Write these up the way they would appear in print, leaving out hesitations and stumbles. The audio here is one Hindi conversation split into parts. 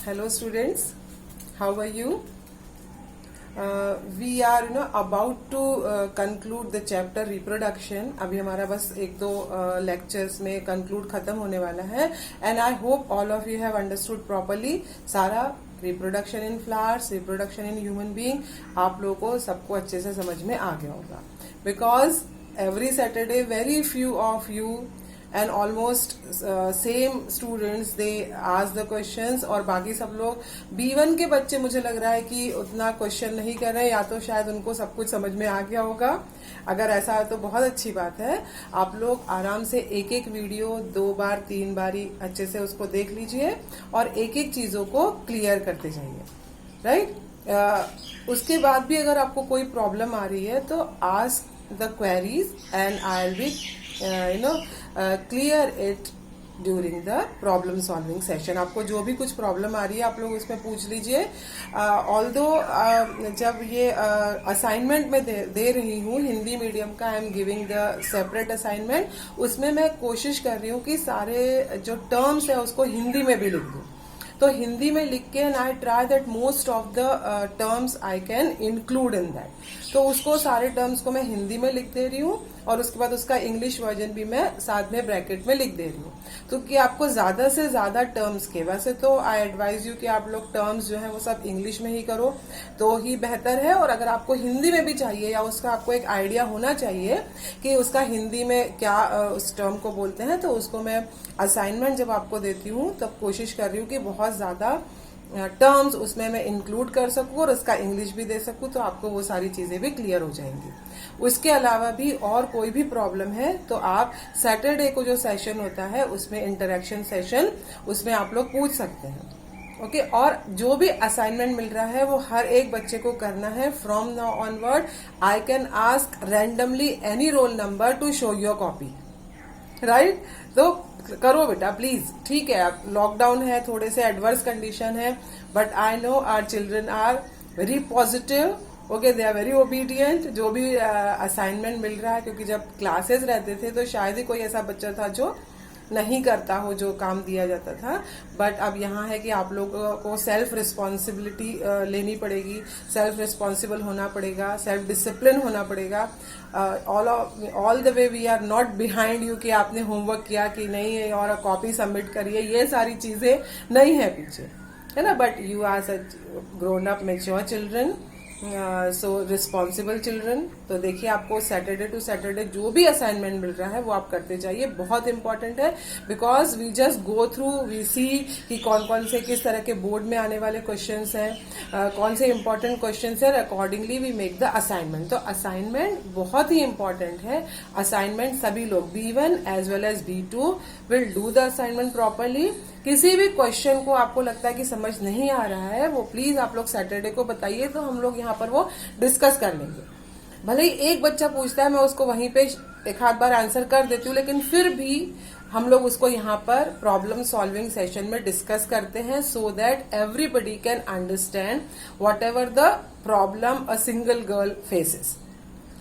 Hello students, how are you? We are about to conclude the chapter reproduction. अभी हमारा बस एक दो lectures में conclude खत्म होने वाला है and I hope all of you have understood properly. सारा reproduction in flowers, reproduction in human being आप लोगों को सबको अच्छे से समझ में आ गया होगा. Because every Saturday very few of you and almost same students they ask the questions और बाकी सब लोग B1 के बच्चे मुझे लग रहा है कि उतना क्वेश्चन नहीं कर रहे हैं, या तो शायद उनको सब कुछ समझ में आ गया होगा. अगर ऐसा है तो बहुत अच्छी बात है. आप लोग आराम से एक एक वीडियो 2 बार 3 बारी अच्छे से उसको देख लीजिए और एक एक चीजों को क्लियर करते जाइए. राइट? उसके बाद भी अगर आपको कोई प्रॉब्लम आ रही है तो ask the queries and I will be clear it during the problem solving session. आपको जो भी कुछ प्रॉब्लम आ रही है आप लोग उसमें पूछ लीजिए. ऑल्दो जब ये असाइनमेंट में दे रही हूँ हिंदी मीडियम का, I am giving the separate assignment, उसमें मैं कोशिश कर रही हूँ कि सारे जो टर्म्स है उसको हिंदी में भी लिख दूँ. तो हिंदी में लिख के and I try that most of the terms I can include in that. तो उसको सारे टर्म्स को मैं हिंदी में लिख दे रही हूँ और उसके बाद उसका इंग्लिश वर्जन भी मैं साथ में ब्रैकेट में लिख दे रही हूँ. तो कि आपको ज्यादा से ज्यादा टर्म्स के, वैसे तो आई एडवाइज यू कि आप लोग टर्म्स जो है वो सब इंग्लिश में ही करो तो ही बेहतर है. और अगर आपको हिंदी में भी चाहिए या उसका आपको एक आइडिया होना चाहिए कि उसका हिंदी में क्या उस टर्म को बोलते हैं, तो उसको मैं असाइनमेंट जब आपको देती हूँ तब कोशिश कर रही हूँ कि बहुत ज्यादा टर्म्स उसमें मैं इंक्लूड कर सकूं और उसका इंग्लिश भी दे सकूं, तो आपको वो सारी चीजें भी क्लियर हो जाएंगी. उसके अलावा भी और कोई भी प्रॉब्लम है तो आप सैटरडे को जो सेशन होता है उसमें इंटरेक्शन सेशन, उसमें आप लोग पूछ सकते हैं. ओके और जो भी असाइनमेंट मिल रहा है वो हर एक बच्चे को करना है. From now onward I can ask randomly any roll number two show your copy. Right? तो करो बेटा प्लीज. ठीक है, अब लॉकडाउन है, थोड़े से एडवर्स कंडीशन है, but I know our children are very positive. Okay, they are very obedient. जो भी असाइनमेंट मिल रहा है, क्योंकि जब क्लासेस रहते थे तो शायद ही कोई ऐसा बच्चा था जो नहीं करता हो जो काम दिया जाता था. बट अब यहाँ है कि आप लोगों को सेल्फ रिस्पॉन्सिबिलिटी लेनी पड़ेगी, सेल्फ रिस्पॉन्सिबल होना पड़ेगा, सेल्फ डिसिप्लिन होना पड़ेगा. All the way we are not behind you कि आपने होमवर्क किया कि नहीं है और कॉपी सबमिट करिए, ये सारी चीजें नहीं है पीछे, है ना. But you are such grown up mature children, so responsible children. तो देखिए आपको सैटरडे टू सैटरडे जो भी असाइनमेंट मिल रहा है वो आप करते जाइए. बहुत इंपॉर्टेंट है because we just go through, we see कि कौन कौन से किस तरह के बोर्ड में आने वाले क्वेश्चंस हैं, कौन से इंपॉर्टेंट क्वेश्चंस है, accordingly we make the assignment. तो असाइनमेंट बहुत ही इंपॉर्टेंट है. असाइनमेंट सभी लोग B1 as well as B2 will do the assignment properly. किसी भी क्वेश्चन को आपको लगता है कि समझ नहीं आ रहा है वो प्लीज आप लोग सैटरडे को बताइए, तो हम लोग यहाँ पर वो डिस्कस कर लेंगे. भले ही एक बच्चा पूछता है मैं उसको वहीं पे एक आध बार आंसर कर देती हूँ, लेकिन फिर भी हम लोग उसको यहाँ पर प्रॉब्लम सॉल्विंग सेशन में डिस्कस करते हैं so that everybody can understand what ever the problem a single girl faces.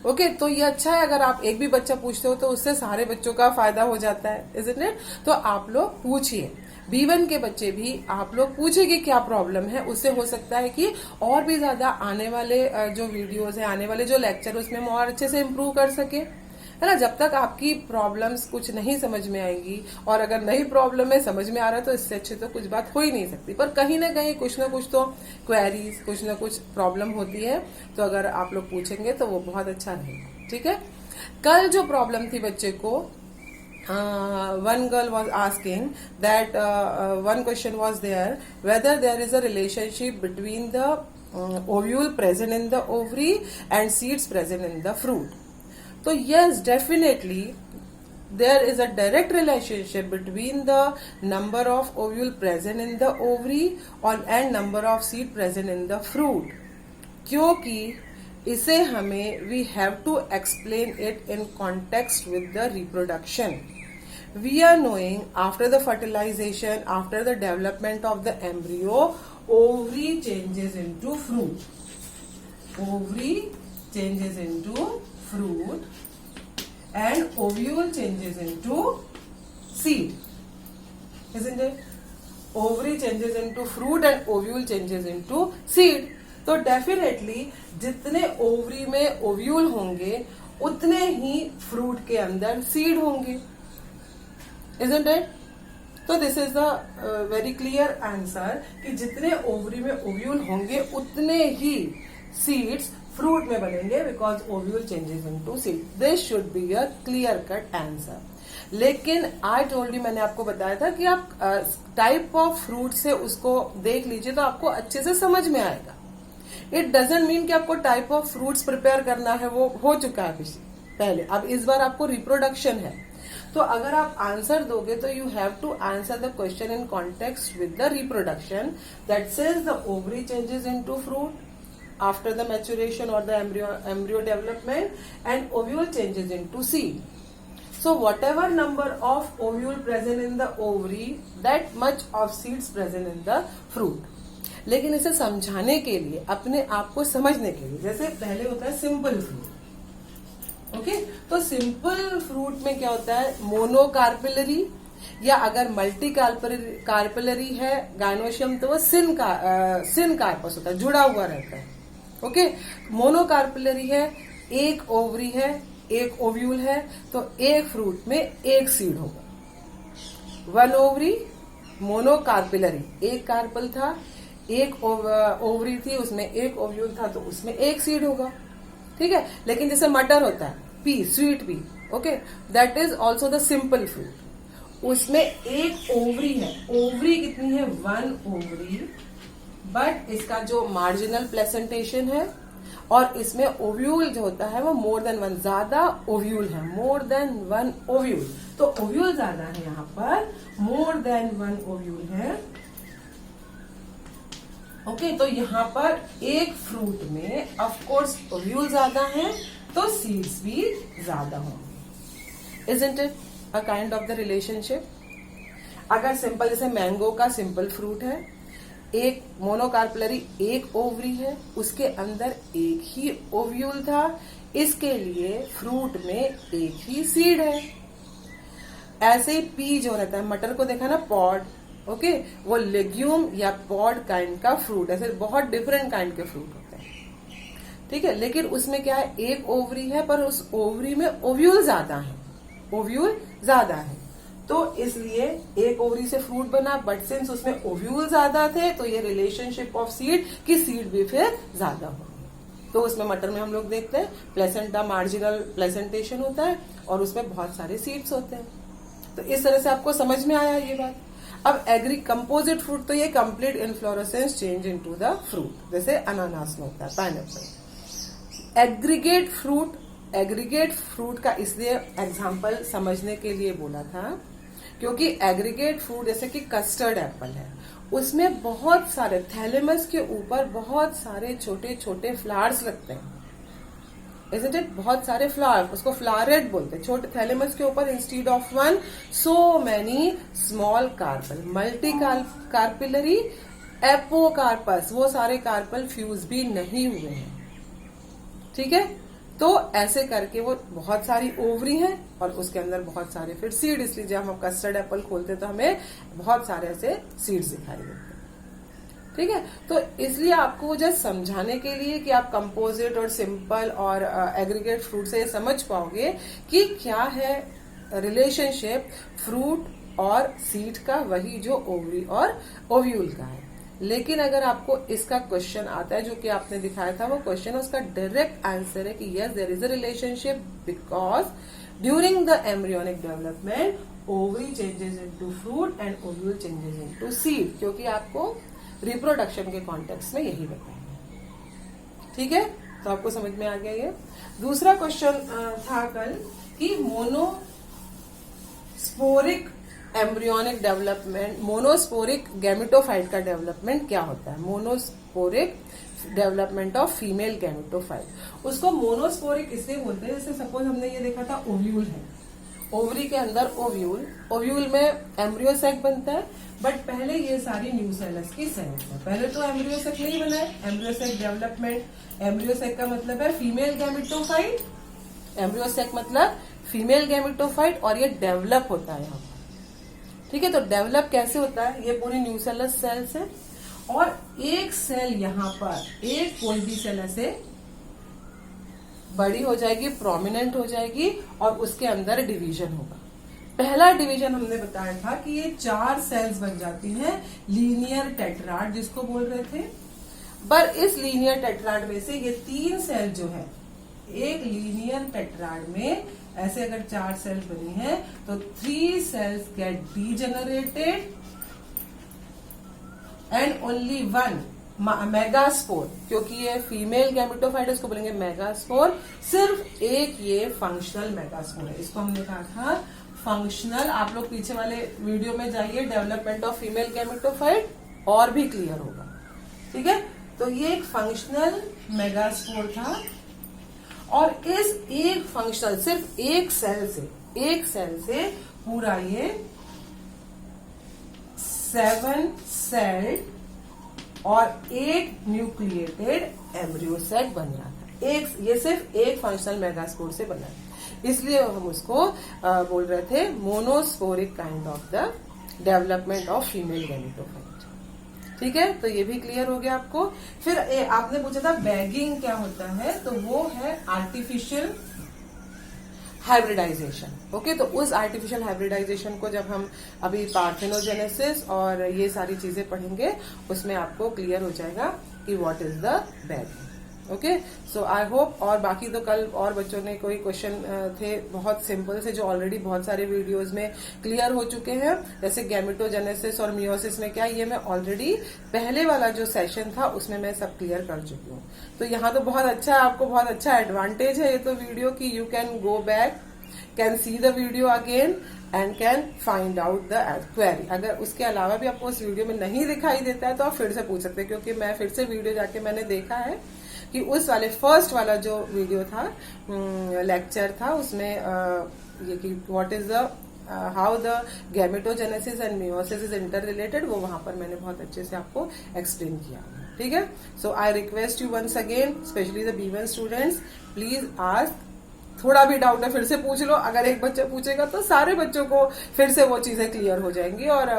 Okay, तो ये अच्छा है अगर आप एक भी बच्चा पूछते हो तो उससे सारे बच्चों का फायदा हो जाता है, इज़न्ट इट? तो आप लोग पूछिए. B1 के बच्चे भी आप लोग पूछिए कि क्या प्रॉब्लम है. उससे हो सकता है कि और भी ज्यादा आने वाले जो वीडियोस है, आने वाले जो लेक्चर, उसमें हम और अच्छे से इम्प्रूव कर सके, है ना. जब तक आपकी प्रॉब्लम्स कुछ नहीं समझ में आएंगी, और अगर नई प्रॉब्लम है समझ में आ रहा है तो इससे अच्छी तो कुछ बात हो ही नहीं सकती. पर कहीं ना कहीं कुछ ना कुछ तो क्वेरीज, कुछ ना कुछ प्रॉब्लम होती है. तो अगर आप लोग पूछेंगे तो वो बहुत अच्छा रहेगा. ठीक है. कल जो प्रॉब्लम थी बच्चे को, one girl was asking that one question was there whether there is a relationship between the ovule present in the ovary and seeds present in the fruit. So yes, definitely there is a direct relationship between the number of ovule present in the ovary and number of seed present in the fruit. क्योंकि इसे हमें we have to explain it in context with the reproduction. We are knowing after the fertilization, after the development of the embryo, ovary changes into fruit. Ovary changes into fruit and ovule changes into seed. Isn't it? Ovary changes into fruit and ovule changes into seed. तो डेफिनेटली जितने ओवरी में ओव्यूल होंगे उतने ही फ्रूट के अंदर सीड होंगे, इजंट इट? तो this is the very clear answer कि जितने ओवरी में ओव्यूल होंगे उतने ही सीड्स फ्रूट में बनेंगे, because ovule changes into seed. This should be a clear cut answer. लेकिन आई टोल्ड यू, मैंने आपको बताया था कि आप टाइप ऑफ फ्रूट से उसको देख लीजिए तो आपको अच्छे से समझ में आएगा। इट डजेंट मीन कि आपको टाइप ऑफ फ्रूट्स प्रिपेयर करना है, वो हो चुका है पहले। अब इस बार आपको रिप्रोडक्शन है, तो अगर आप आंसर दोगे तो you have to answer the question in context with the reproduction that says the ovary changes into fruit after the maturation or the embryo development, and ovule changes into seed. So whatever number of ovule present in the ovary, that much of seeds present in the fruit. लेकिन इसे समझाने के लिए, अपने आप को समझने के लिए, जैसे पहले होता है सिंपल फ्रूट, ओके? तो सिंपल फ्रूट में क्या होता है, मोनोकार्पिलरी, या अगर मल्टी कार्पिलरी है गायनोशियम तो वो सिन कार्पस होता है, जुड़ा हुआ रहता है, ओके? मोनोकार्पिलरी है, एक ओवरी है, एक ओव्यूल है, तो एक फ्रूट में एक सीड होगा। वन ओवरी, मोनोकार्पिलरी, एक कार्पल था, एक ओवरी थी, उसमें एक ओव्यूल था, तो उसमें एक सीड होगा, ठीक है? लेकिन जैसे मटर होता है, P, sweet pea, okay, that is also the simple fruit. उसमें एक ओवरी है, ओवरी कितनी है, वन ओवरी, बट इसका जो मार्जिनल प्लेसेंटेशन है, और इसमें ओव्यूल जो होता है वो मोर देन वन, ज्यादा ओव्यूल है, मोर देन वन ओव्यूल। तो ओव्यूल ज्यादा है यहाँ पर, मोर देन वन ओव्यूल है, ओके? तो यहाँ पर एक फ्रूट में ऑफ कोर्स ओव्यूल ज्यादा है, तो सीड्स भी ज्यादा होंगे। Isn't it a kind of the relationship? अगर सिंपल, जैसे मैंगो का सिंपल फ्रूट है, एक मोनोकार्पिलरी, एक ओवरी है, उसके अंदर एक ही ओव्यूल था, इसके लिए फ्रूट में एक ही सीड है। ऐसे ही पी जो रहता है, मटर को देखा ना, पॉड, ओके? वो लेग्यूम या पॉड काइंड का फ्रूट, ऐसे बहुत डिफरेंट काइंड के फ्रूट होते हैं, ठीक है? लेकिन उसमें क्या है, एक ओवरी है, पर उस ओवरी में ओव्यूल ज्यादा है, ओव्यूल ज्यादा है, तो इसलिए एक ओवरी से फ्रूट बना, बट सिंस उसमें ओव्यूल ज्यादा थे, तो ये रिलेशनशिप ऑफ सीड की सीड भी फिर ज्यादा होगी। तो उसमें मटर में हम लोग देखते हैं प्लेसेंटा, मार्जिनल प्लेसेंटेशन होता है, और उसमें बहुत सारे सीड्स होते हैं। तो इस तरह से आपको समझ में आया ये बात। अब कंपोजिट फ्रूट, तो ये complete inflorescence change into the fruit, जैसे अनानास में होता है, पाइनएप्पल। एग्रीगेट फ्रूट का इसलिए एग्जाम्पल समझने के लिए बोला था, क्योंकि एग्रीगेट फ्रूट जैसे कि कस्टर्ड एप्पल है, उसमें बहुत सारे थैलेमस के ऊपर बहुत सारे छोटे छोटे फ्लावर्स लगते हैं, isn't it? बहुत सारे फ्लावर, उसको फ्लावरेट बोलते हैं। छोटे थैलेमस के ऊपर instead of one, so many small carpel, multicarpellary, apocarpous, वो सारे कार्पल फ्यूज भी नहीं हुए हैं, ठीक है? तो ऐसे करके वो बहुत सारी ओवरी हैं, और उसके अंदर बहुत सारे फिर सीड, इसलिए जब हम कस्टर्ड एप्पल खोलते हैं तो हमें बहुत सारे ऐसे सीड्स दिखाई देते हैं, ठीक है? तो इसलिए आपको जस्ट समझाने के लिए कि आप कंपोजिट और सिंपल और एग्रीगेट फ्रूट से समझ पाओगे कि क्या है रिलेशनशिप फ्रूट और सीड का, वही जो ओवरी और ओव्यूल का है। लेकिन अगर आपको इसका क्वेश्चन आता है, जो कि आपने दिखाया था वो क्वेश्चन, उसका डायरेक्ट आंसर है कि yes there is a relationship, because during the embryonic development ovary changes into fruit and ovule changes into seed, क्योंकि आपको रिप्रोडक्शन के कॉन्टेक्स्ट में यही बताया, ठीक है? तो आपको समझ में आ गया ये। दूसरा क्वेश्चन था कल कि monosporic embryonic development, monosporic gametophyte का डेवलपमेंट क्या होता है, monosporic development of female gametophyte. उसको मोनोस्पोरिक इसलिए बोलते हैं, जैसे सपोज हमने ये देखा था ओव्यूल है, ओवरी के अंदर ओव्यूल, ओव्यूल में एम्ब्रियो सेक बनता है, बट पहले ये सारी न्यूसेलस की सेल्स है, पहले तो एम्ब्रियो सेक नहीं बना है। Embryo sac development, embryo sac का मतलब है फीमेल गैमेटोफाइट, एम्ब्रियो सेक मतलब फीमेल गैमेटोफाइट, और ये डेवलप होता है यहाँ पर, ठीक है, तो डेवलप कैसे होता है, ये पूरी न्यूसेलर सेल्स है और एक सेल यहाँ पर, एक कोई भी सेल ऐसे बड़ी हो जाएगी, प्रोमिनेंट हो जाएगी और उसके अंदर डिवीजन होगा। पहला डिवीजन हमने बताया था कि ये 4 सेल्स बन जाती हैं, लीनियर टेट्राड जिसको बोल रहे थे। पर इस लीनियर टेट्राड में से ये 3 सेल जो है, एक लीनियर टेट्राड में ऐसे अगर 4 सेल्स बनी है तो 3 cells get degenerated and only 1 megaspore, क्योंकि ये फीमेल गैमेटोफाइट, इसको बोलेंगे मेगास्पोर, सिर्फ एक ये फंक्शनल मेगास्पोर है। इसको हमने कहा था फंक्शनल। आप लोग पीछे वाले वीडियो में जाइए, डेवलपमेंट ऑफ फीमेल गैमेटोफाइट, और भी क्लियर होगा। ठीक है, तो ये एक फंक्शनल मेगास्पोर था और इस एक फंक्शनल सिर्फ एक सेल से पूरा ये 7 सेल और 8 न्यूक्लिएटेड एम्ब्रियो सेट बन जाता है। ये सिर्फ एक फंक्शनल मेगास्पोर से बना है, इसलिए हम उसको बोल रहे थे monosporic kind of the development of female gametophyte. ठीक है, तो ये भी क्लियर हो गया आपको। फिर आपने पूछा था बैगिंग क्या होता है, तो वो है आर्टिफिशियल हाइब्रिडाइजेशन। ओके, तो उस आर्टिफिशियल हाइब्रिडाइजेशन को जब हम अभी पार्थेनोजेनेसिस और ये सारी चीजें पढ़ेंगे, उसमें आपको क्लियर हो जाएगा कि what is the bagging. Okay, so I hope. और बाकी तो कल और बच्चों ने कोई क्वेश्चन थे बहुत सिंपल से, जो ऑलरेडी बहुत सारे वीडियोस में क्लियर हो चुके हैं, जैसे गैमेटोजेनेसिस और मियोसिस में क्या, ये मैं ऑलरेडी पहले वाला जो सेशन था उसमें मैं सब क्लियर कर चुकी हूँ। तो यहाँ तो बहुत अच्छा, आपको बहुत अच्छा एडवांटेज है ये तो वीडियो की, you can go back, can see the video again and can find out the query. अगर उसके अलावा भी आपको उस वीडियो में नहीं दिखाई देता है तो आप फिर से पूछ सकते हैं, क्योंकि मैं फिर से वीडियो जाके मैंने देखा है कि उस वाले फर्स्ट वाला जो वीडियो था, लेक्चर था, उसमें ये कि what is the how the gametogenesis and meiosis is inter related, वो वहां पर मैंने बहुत अच्छे से आपको एक्सप्लेन किया। ठीक है, so I request you once again, specially the B1 students, please ask. थोड़ा भी डाउट है फिर से पूछ लो, अगर एक बच्चा पूछेगा तो सारे बच्चों को फिर से वो चीजें क्लियर हो जाएंगी और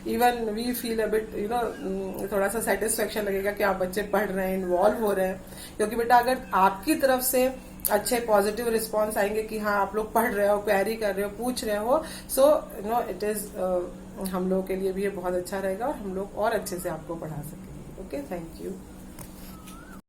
even we feel a bit थोड़ा सा सेटिस्फेक्शन लगेगा कि आप बच्चे पढ़ रहे हैं, इन्वॉल्व हो रहे हैं। क्योंकि बेटा अगर आपकी तरफ से अच्छे पॉजिटिव रिस्पॉन्स आएंगे कि हाँ आप लोग पढ़ रहे हो, क्वेरी कर रहे हो, पूछ रहे हो, सो इट इज हम लोगों के लिए भी ये बहुत अच्छा रहेगा और हम लोग और अच्छे से आपको पढ़ा सकेंगे। Okay, thank you.